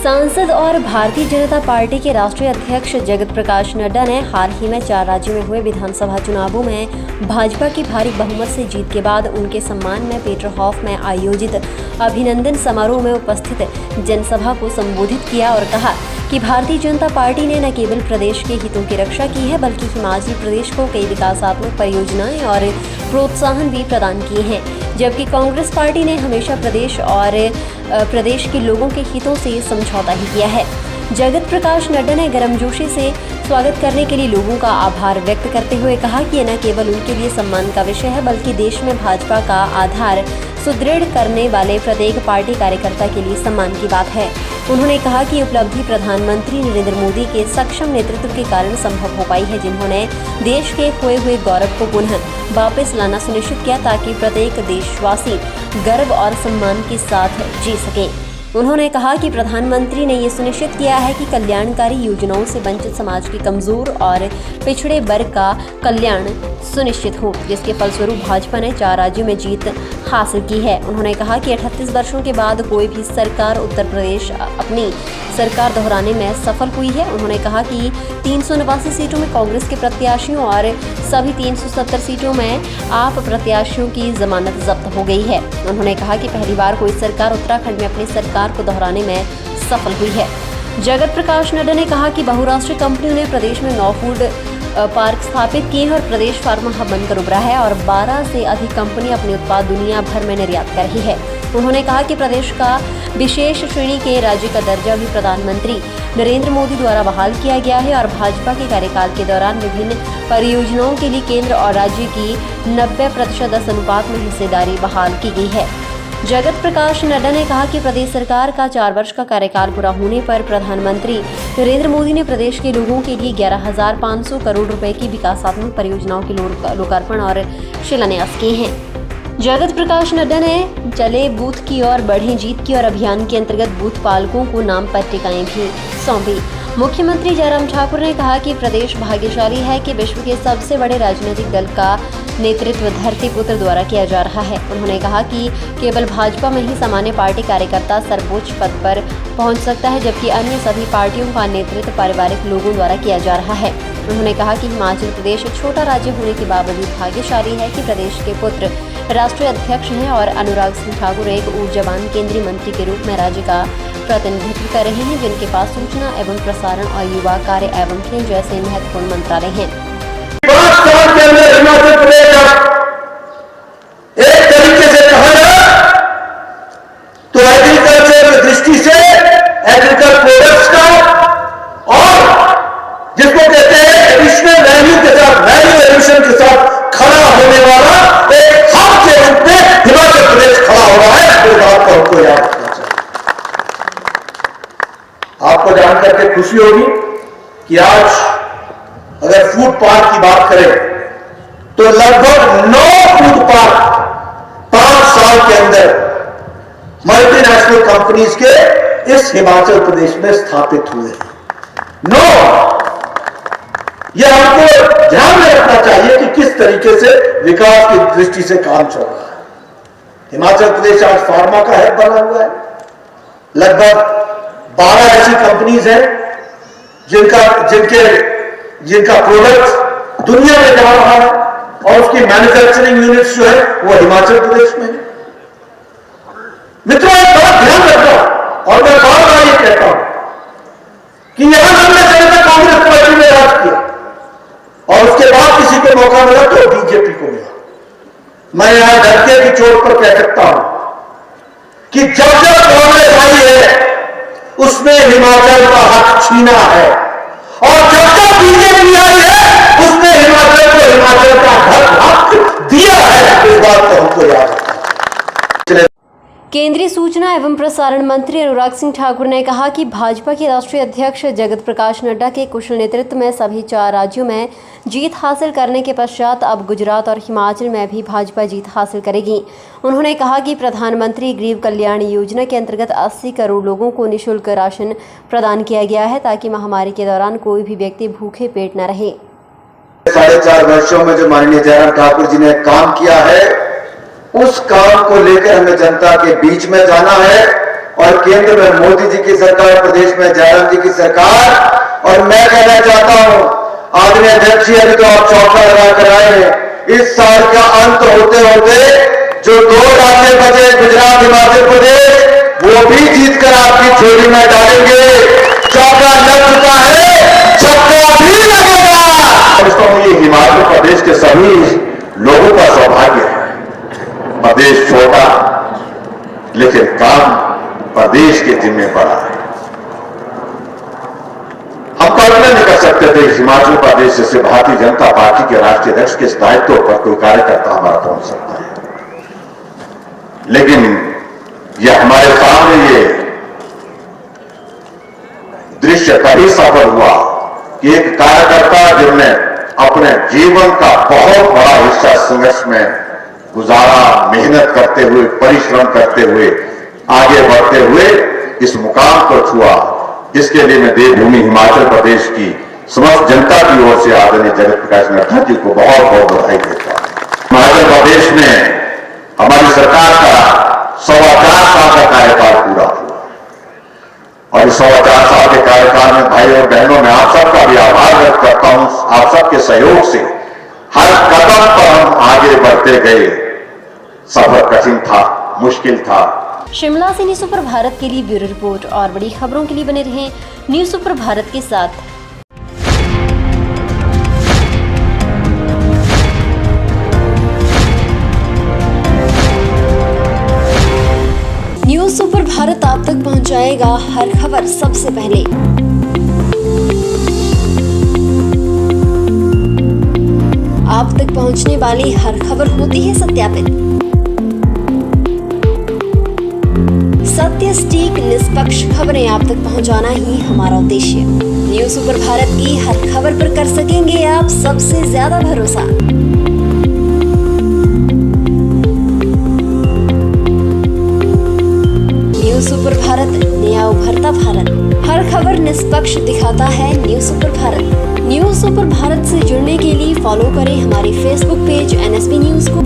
सांसद और भारतीय जनता पार्टी के राष्ट्रीय अध्यक्ष जगत प्रकाश नड्डा ने हाल ही में 4 राज्यों में हुए विधानसभा चुनावों में भाजपा की भारी बहुमत से जीत के बाद उनके सम्मान में पीटरहॉफ में आयोजित अभिनंदन समारोह में उपस्थित जनसभा को संबोधित किया और कहा कि भारतीय जनता पार्टी ने न केवल प्रदेश के हितों की रक्षा की है बल्कि हिमाचल प्रदेश को कई विकासात्मक परियोजनाएं और प्रोत्साहन भी प्रदान किए हैं, जबकि कांग्रेस पार्टी ने हमेशा प्रदेश के लोगों के हितों से समझौता ही किया है। जगत प्रकाश नड्डा ने गर्मजोशी से स्वागत करने के लिए लोगों का आभार व्यक्त करते हुए कहा कि न केवल उनके लिए सम्मान का विषय है बल्कि देश में भाजपा का आधार सुदृढ़ करने वाले प्रत्येक पार्टी कार्यकर्ता के लिए सम्मान की बात है। उन्होंने कहा कि उपलब्धि प्रधानमंत्री नरेंद्र मोदी के सक्षम नेतृत्व के कारण संभव हो पाई है, जिन्होंने देश के खोए हुए गौरव को पुनः वापस लाना सुनिश्चित किया ताकि प्रत्येक देशवासी गर्व और सम्मान के साथ जी सके। उन्होंने कहा कि प्रधानमंत्री ने ये सुनिश्चित किया है कि कल्याणकारी योजनाओं से वंचित समाज के कमजोर और पिछड़े वर्ग का कल्याण सुनिश्चित हो, जिसके फलस्वरूप भाजपा ने 4 राज्यों में जीत हासिल की है। उन्होंने कहा कि 38 वर्षों के बाद कोई भी सरकार उत्तर प्रदेश अपनी सरकार दोहराने में सफल हुई है। उन्होंने कहा कि 389 सीटों में कांग्रेस के प्रत्याशियों और सभी 370 सीटों में आप प्रत्याशियों की जमानत जब्त हो गई है। उन्होंने कहा कि पहली बार कोई सरकार उत्तराखंड में अपनी सरकार को दोहराने में सफल हुई है। जगत प्रकाश नड्डा ने कहा कि बहुराष्ट्रीय कंपनियों ने प्रदेश में 9 फूड पार्क स्थापित किए हैं और प्रदेश फार्मा हब बनकर उभरा है और 12 से अधिक कंपनी अपने उत्पाद दुनिया भर में निर्यात कर रही है। उन्होंने कहा कि प्रदेश का विशेष श्रेणी के राज्य का दर्जा भी प्रधानमंत्री नरेंद्र मोदी द्वारा बहाल किया गया है और भाजपा के कार्यकाल के दौरान विभिन्न परियोजनाओं के लिए केंद्र और राज्य की 90% अनुपात में हिस्सेदारी बहाल की गई है। जगत प्रकाश नड्डा ने कहा कि प्रदेश सरकार का 4 वर्ष का कार्यकाल पूरा होने पर प्रधानमंत्री नरेंद्र मोदी ने प्रदेश के लोगों के लिए 11,500 करोड़ रुपए की विकासात्मक परियोजनाओं के लोकार्पण और शिलान्यास किए हैं। जगत प्रकाश नड्डा ने चले बूथ की ओर बढ़े जीत की और अभियान के अंतर्गत बूथ पालकों को नाम पट्टिकाएं भी सौंपी। मुख्यमंत्री जयराम ठाकुर ने कहा कि प्रदेश भाग्यशाली है कि विश्व के सबसे बड़े राजनीतिक दल का नेतृत्व धरती पुत्र द्वारा किया जा रहा है। उन्होंने कहा कि केवल भाजपा में ही सामान्य पार्टी कार्यकर्ता सर्वोच्च पद पर पहुंच सकता है, जबकि अन्य सभी पार्टियों का नेतृत्व पारिवारिक लोगों द्वारा किया जा रहा है। उन्होंने कहा कि हिमाचल प्रदेश एक छोटा राज्य होने के बावजूद भाग्यशाली है कि प्रदेश के पुत्र राष्ट्रीय अध्यक्ष हैं और अनुराग सिंह ठाकुर एक ऊर्जावान केंद्रीय मंत्री के रूप में राज्य का प्रतिनिधित्व कर रहे हैं, जिनके पास सूचना एवं प्रसारण और युवा कार्य एवं खेल जैसे महत्वपूर्ण मंत्रालय हैं। 5 साल के अंदर हिमाचल प्रदेश एक तरीके से कहा जाए तो एग्रीकल्चर की दृष्टि से एग्रीकल्चर प्रोडक्ट्स का और जिसको कहते हैं एडिशनल वैल्यू के साथ वैल्यू एडिशन के साथ खड़ा होने वाला एक हब के रूप में हिमाचल प्रदेश खड़ा हो रहा है। इस बात को हमको याद रखना चाहिए। आपको जानकर के खुशी होगी कि आज अगर फूड पार्क की बात करें तो लगभग 9 फूड पार्क 5 साल के अंदर मल्टीनेशनल कंपनीज के इस हिमाचल प्रदेश में स्थापित हुए। 9 यह हमको ध्यान में रखना चाहिए कि किस तरीके से विकास की दृष्टि से काम चल रहा है। हिमाचल प्रदेश आज फार्मा का हब बना हुआ है। लगभग 12 ऐसी कंपनीज हैं जिनका प्रोडक्ट दुनिया में जा रहा है और उसकी मैन्युफैक्चरिंग यूनिट्स जो है वो हिमाचल प्रदेश में है। मित्रों, एक बात ध्यान रखना और मैं बार बार ये कहता हूं कि यहां हमने जनता कांग्रेस पार्टी में राज किया और उसके बाद किसी को मौका मिला तो बीजेपी को मिला। मैं यहां धरती की चोट पर कह सकता हूं कि जब जब कांग्रेस आई है उसने हिमाचल का हक छीना है और जब तक बीजेपी आई है उसने हिमाचल को हिमाचल का हक दिया है। इस बात को हमको याद रखना। केंद्रीय सूचना एवं प्रसारण मंत्री अनुराग सिंह ठाकुर ने कहा कि भाजपा के राष्ट्रीय अध्यक्ष जगत प्रकाश नड्डा के कुशल नेतृत्व में सभी 4 राज्यों में जीत हासिल करने के पश्चात अब गुजरात और हिमाचल में भी भाजपा जीत हासिल करेगी। उन्होंने कहा कि प्रधानमंत्री गरीब कल्याण योजना के अंतर्गत 80 करोड़ लोगों को निःशुल्क राशन प्रदान किया गया है ताकि महामारी के दौरान कोई भी व्यक्ति भूखे पेट न रहे। 4.5 वर्षों में जो माननीय जयराम ठाकुर जी ने काम किया है उस काम को लेकर हमें जनता के बीच में जाना है और केंद्र में मोदी जी की सरकार, प्रदेश में जयराम जी की सरकार। और मैं कहना चाहता हूं आदरणीय अध्यक्ष जी, अभी तो आप चौका लगा कर आए हैं, इस साल का अंत होते होते जो 2 डाले बचे गुजरात हिमाचल प्रदेश, वो भी जीतकर आपकी झोली में डालेंगे। चौका लग चुका है, छक्का भी लगेगा। समझता हूं ये हिमाचल प्रदेश के सभी लोगों का सौभाग्य है। प्रदेश छोटा लेकिन काम प्रदेश के जिम्मे पड़ा है। हम कल्पना नहीं कर सकते थे हिमाचल प्रदेश से भारतीय जनता पार्टी के राष्ट्रीय अध्यक्ष के इस दायित्व पर कोई कार्यकर्ता हमारा पहुंच सकता है, लेकिन यह हमारे सामने ये दृश्य तभी सफल हुआ कि एक कार्यकर्ता जिसने अपने जीवन का बहुत बड़ा हिस्सा संघर्ष में गुजारा, मेहनत करते हुए, परिश्रम करते हुए, आगे बढ़ते हुए इस मुकाम को छुआ, इसके लिए मैं देवभूमि हिमाचल प्रदेश की समस्त जनता की ओर से आदरणीय जगत प्रकाश नड्डा जी को बहुत बहुत बधाई देता हूं। हिमाचल प्रदेश में हमारी सरकार का 4.25 साल का कार्यकाल पूरा हुआ और इस 4.25 साल के कार्यकाल में भाई और बहनों, मैं आप सबका भी आभार व्यक्त करता हूं। आप सबके सहयोग से हर कदम पर हम आगे बढ़ते गए। सफर कठिन था, मुश्किल था। शिमला से न्यूज़ सुपर भारत के लिए ब्यूरो रिपोर्ट। और बड़ी खबरों के लिए बने रहें न्यूज़ सुपर भारत के साथ। न्यूज़ सुपर भारत आप तक पहुंचाएगा हर खबर सबसे पहले। आप तक पहुंचने वाली हर खबर होती है सत्यापित, सत्य, सटीक, निष्पक्ष खबरें आप तक पहुंचाना ही हमारा उद्देश्य। न्यूज़ सुपर भारत की हर खबर पर कर सकेंगे आप सबसे ज्यादा भरोसा। न्यूज़ सुपर भारत, नया उभरता भारत। हर खबर निष्पक्ष दिखाता है news super Bharat. News super Bharat से जुड़ने के लिए फॉलो करें हमारे फेसबुक पेज NSP न्यूज़ को।